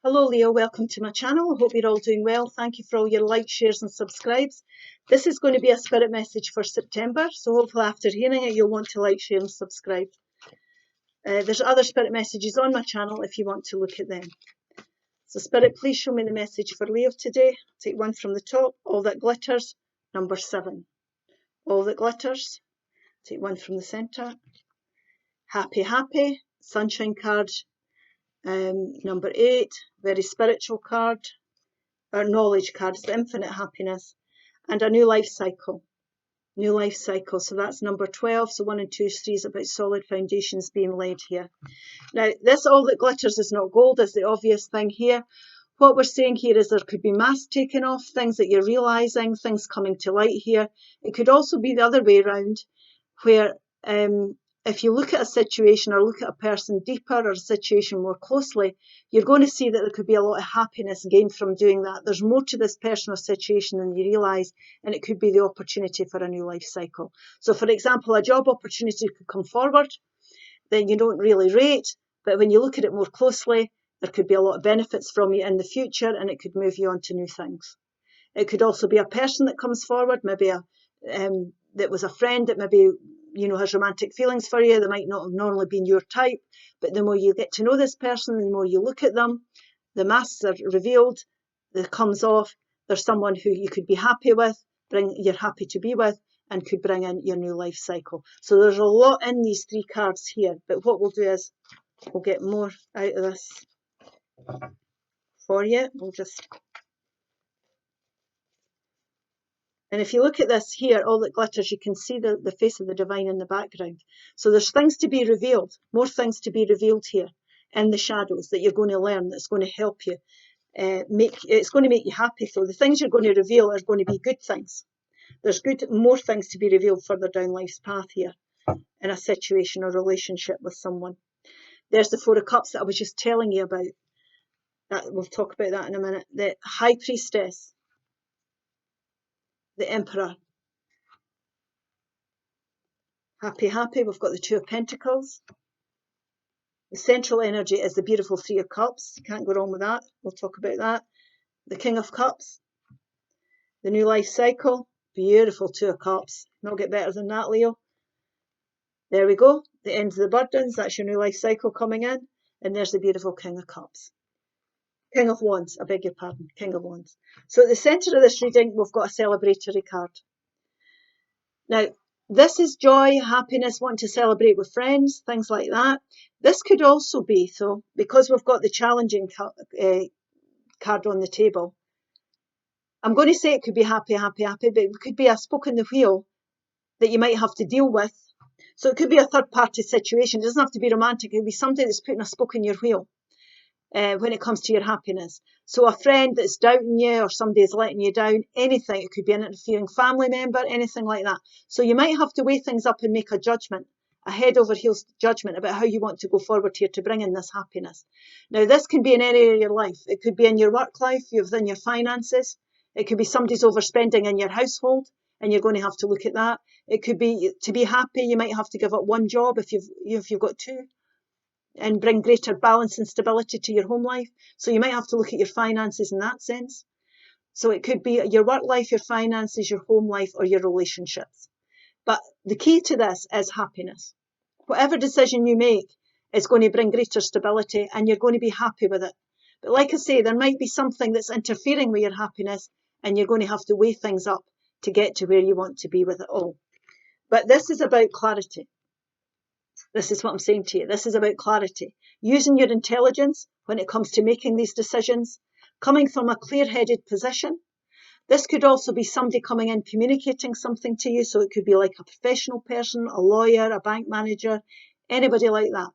Hello Leo, welcome to my channel. I hope you're all doing well. Thank you for all your likes, shares and subscribes. This is going to be a spirit message for September, so hopefully after hearing it you'll want to like, share and subscribe. There's other spirit messages on my channel if you want to look at them. So Spirit, please show me the message for Leo today. Take one from the top, all that glitters, number 7. All that glitters, take one from the centre. Happy, happy, sunshine card, number 8, very spiritual card. Our knowledge card, it's the infinite happiness, and a new life cycle. New life cycle, so that's number 12. So 1 and 2, 3 is about solid foundations being laid here. Now, this all that glitters is not gold, is the obvious thing here. What we're saying here is there could be masks taken off, things that you're realising, things coming to light here. It could also be the other way around, where if you look at a situation or look at a person deeper or a situation more closely, you're going to see that there could be a lot of happiness gained from doing that. There's more to this person or situation than you realise, and it could be the opportunity for a new life cycle. So, for example, a job opportunity could come forward, then you don't really rate, but when you look at it more closely, there could be a lot of benefits from you in the future, and it could move you on to new things. It could also be a person that comes forward, maybe that was a friend that maybe has romantic feelings for you. They might not have normally been your type, but the more you get to know this person, the more you look at them, the masks are revealed, it comes off. There's someone who you could be happy with, you're happy to be with, and could bring in your new life cycle. So there's a lot in these 3 cards here, but what we'll do is we'll get more out of this for you. And if you look at this here, all that glitters, you can see the face of the divine in the background. So there's things to be revealed, more things to be revealed here in the shadows that you're going to learn, that's going to help you. It's going to make you happy. So the things you're going to reveal are going to be good things. There's more things to be revealed further down life's path here in a situation or relationship with someone. There's the 4 of Cups that I was just telling you about. We'll talk about that in a minute. The High Priestess. The Emperor. Happy, happy. We've got the 2 of Pentacles. The central energy is the beautiful 3 of Cups. Can't go wrong with that. We'll talk about that. The King of Cups. The new life cycle. Beautiful 2 of Cups. Not get better than that, Leo. There we go. The end of the burdens. That's your new life cycle coming in. And there's the beautiful King of Cups. King of Wands, I beg your pardon, King of Wands. So at the centre of this reading, we've got a celebratory card. Now, this is joy, happiness, wanting to celebrate with friends, things like that. This could also be, so because we've got the challenging card on the table, I'm going to say it could be happy, happy, happy, but it could be a spoke in the wheel that you might have to deal with. So it could be a third-party situation. It doesn't have to be romantic. It could be somebody that's putting a spoke in your wheel. When it comes to your happiness. So a friend that's doubting you or somebody is letting you down, anything. It could be an interfering family member, anything like that. So you might have to weigh things up and make a judgment, a head over heels judgment about how you want to go forward here to bring in this happiness. Now, this can be in any area of your life. It could be in your work life, within your finances. It could be somebody's overspending in your household, and you're going to have to look at that. It could be to be happy, you might have to give up one job if you've got 2. And bring greater balance and stability to your home life. So you might have to look at your finances in that sense. So it could be your work life, your finances, your home life, or your relationships. But the key to this is happiness. Whatever decision you make is going to bring greater stability and you're going to be happy with it. But like I say, there might be something that's interfering with your happiness and you're going to have to weigh things up to get to where you want to be with it all. But this is about clarity. This is what I'm saying to you. This is about clarity. Using your intelligence when it comes to making these decisions, coming from a clear-headed position. This could also be somebody coming in communicating something to you. So it could be like a professional person, a lawyer, a bank manager, anybody like that.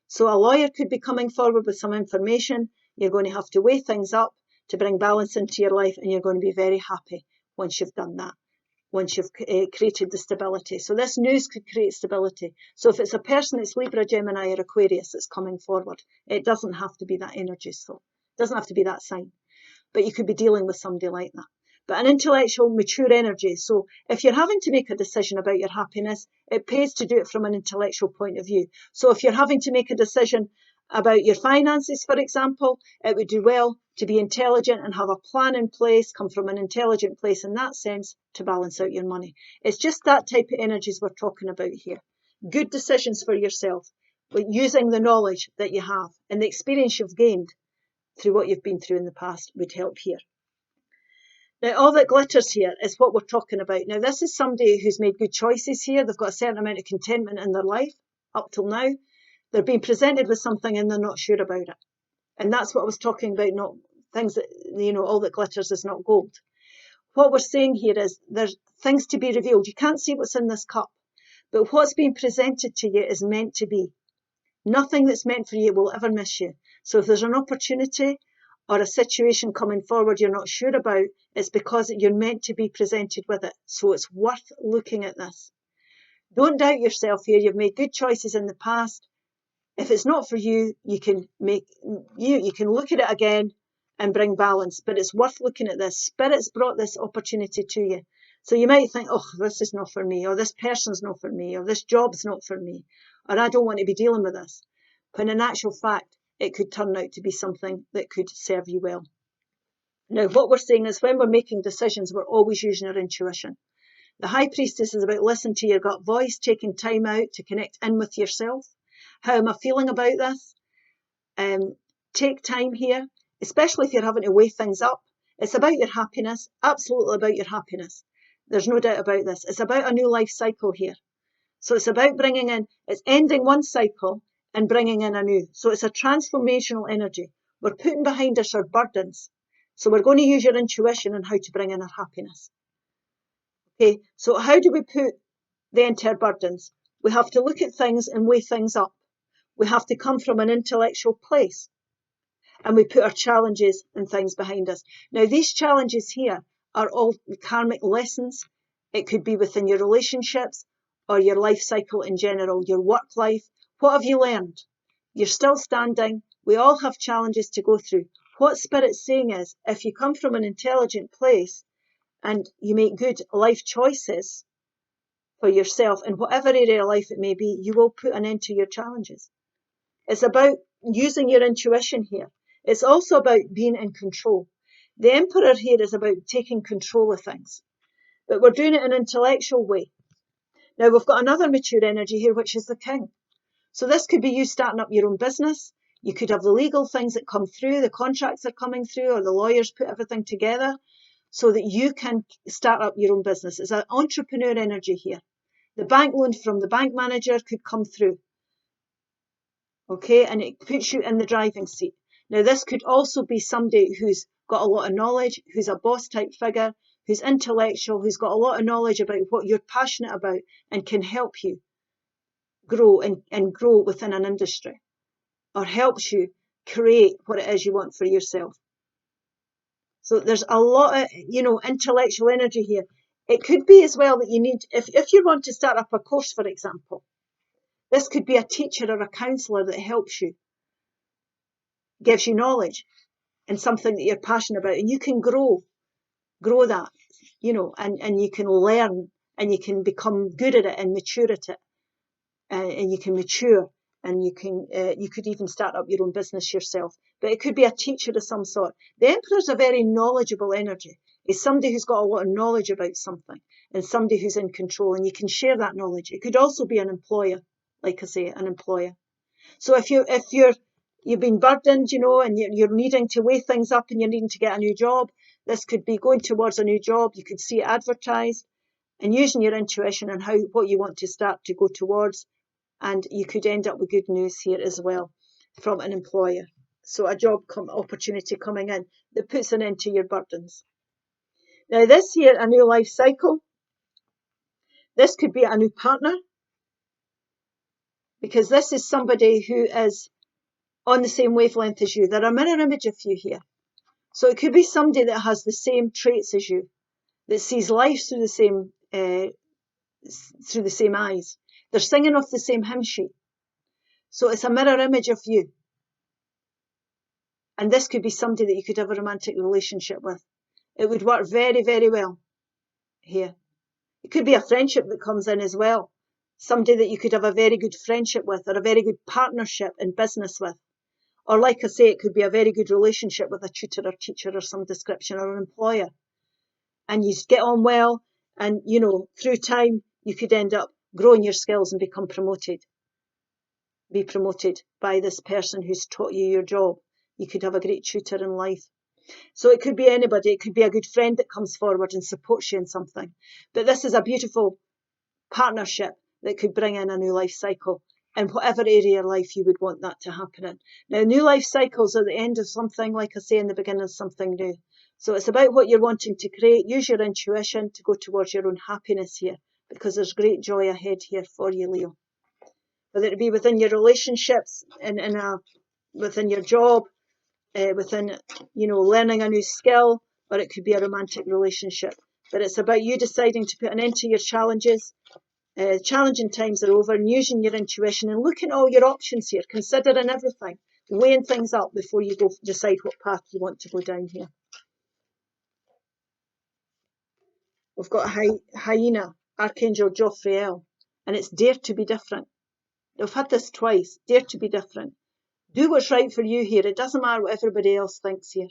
So a lawyer could be coming forward with some information. You're going to have to weigh things up to bring balance into your life, and you're going to be very happy once you've done that. Once you've created the stability. So this news could create stability. So if it's a person, it's Libra, Gemini or Aquarius that's coming forward. It doesn't have to be that energy, so it doesn't have to be that sign. But you could be dealing with somebody like that. But an intellectual, mature energy. So if you're having to make a decision about your happiness, it pays to do it from an intellectual point of view. So if you're having to make a decision about your finances, for example, it would do well to be intelligent and have a plan in place, come from an intelligent place in that sense, to balance out your money. It's just that type of energies we're talking about here. Good decisions for yourself, but using the knowledge that you have and the experience you've gained through what you've been through in the past would help here. Now, all that glitters here is what we're talking about. Now, this is somebody who's made good choices here. They've got a certain amount of contentment in their life up till now. They're being presented with something and they're not sure about it. And that's what I was talking about, not things that, all that glitters is not gold. What we're saying here is there's things to be revealed. You can't see what's in this cup, but what's being presented to you is meant to be. Nothing that's meant for you will ever miss you. So if there's an opportunity or a situation coming forward you're not sure about, it's because you're meant to be presented with it. So it's worth looking at this. Don't doubt yourself here. You've made good choices in the past. If it's not for you, you can look at it again and bring balance. But it's worth looking at this. Spirit's brought this opportunity to you. So you might think, oh, this is not for me, or this person's not for me, or this job's not for me, or I don't want to be dealing with this. When in actual fact, it could turn out to be something that could serve you well. Now, what we're saying is when we're making decisions, we're always using our intuition. The High Priestess is about listening to your gut voice, taking time out to connect in with yourself. How am I feeling about this? Take time here, especially if you're having to weigh things up. It's about your happiness, absolutely about your happiness. There's no doubt about this. It's about a new life cycle here. So it's about it's ending one cycle and bringing in a new. So it's a transformational energy. We're putting behind us our burdens. So we're going to use your intuition on how to bring in our happiness. Okay, so how do we put the end to our burdens? We have to look at things and weigh things up. We have to come from an intellectual place. And we put our challenges and things behind us. Now, these challenges here are all karmic lessons. It could be within your relationships or your life cycle in general, your work life. What have you learned? You're still standing. We all have challenges to go through. What Spirit's saying is, if you come from an intelligent place and you make good life choices for yourself in whatever area of life it may be, you will put an end to your challenges. It's about using your intuition here. It's also about being in control. The Emperor here is about taking control of things, but we're doing it in an intellectual way. Now, we've got another mature energy here, which is the King. So this could be you starting up your own business. You could have the legal things that come through, the contracts are coming through, or the lawyers put everything together so that you can start up your own business. It's an entrepreneur energy here. The bank loan from the bank manager could come through. Okay, and it puts you in the driving seat. Now, this could also be somebody who's got a lot of knowledge, who's a boss type figure, who's intellectual, who's got a lot of knowledge about what you're passionate about and can help you grow and grow within an industry, or helps you create what it is you want for yourself. So there's a lot of, intellectual energy here. It could be as well that you need, if you want to start up a course, for example, this could be a teacher or a counsellor that helps you, gives you knowledge and something that you're passionate about, and you can grow that, and you can learn and you can become good at it and mature at it, and you can mature, and you could even start up your own business yourself. But it could be a teacher of some sort. The Emperor's a very knowledgeable energy. He's somebody who's got a lot of knowledge about something and somebody who's in control, and you can share that knowledge. It could also be an employer, like I say, an employer. So if you've been burdened, and you're needing to weigh things up and you're needing to get a new job, this could be going towards a new job. You could see it advertised and using your intuition and what you want to start to go towards. And you could end up with good news here as well from an employer. So a job opportunity coming in that puts an end to your burdens. Now this here, a new life cycle. This could be a new partner, because this is somebody who is on the same wavelength as you. They're a mirror image of you here. So it could be somebody that has the same traits as you, that sees life through the same eyes. They're singing off the same hymn sheet. So it's a mirror image of you. And this could be somebody that you could have a romantic relationship with. It would work very, very well here. It could be a friendship that comes in as well. Somebody that you could have a very good friendship with, or a very good partnership in business with. Or like I say, it could be a very good relationship with a tutor or teacher or some description, or an employer. And you get on well, and, you know, through time, you could end up growing your skills and become promoted. Be promoted by this person who's taught you your job. You could have a great tutor in life. So it could be anybody. It could be a good friend that comes forward and supports you in something. But this is a beautiful partnership that could bring in a new life cycle in whatever area of your life you would want that to happen in. Now, new life cycles are the end of something, like I say, in the beginning of something new. So it's about what you're wanting to create. Use your intuition to go towards your own happiness here, because there's great joy ahead here for you, Leo. Whether it be within your relationships, within your job, within, you know, learning a new skill, or it could be a romantic relationship. But it's about you deciding to put an end to your challenges. Challenging times are over, and using your intuition and looking at all your options here, considering everything, weighing things up before you go decide what path you want to go down here. We've got Hyena, Archangel Jophiel, and it's dare to be different. I've had this twice. Dare to be different. Do what's right for you here. It doesn't matter what everybody else thinks here.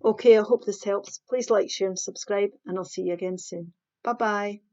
Okay, I hope this helps. Please like, share and subscribe, and I'll see you again soon. Bye-bye.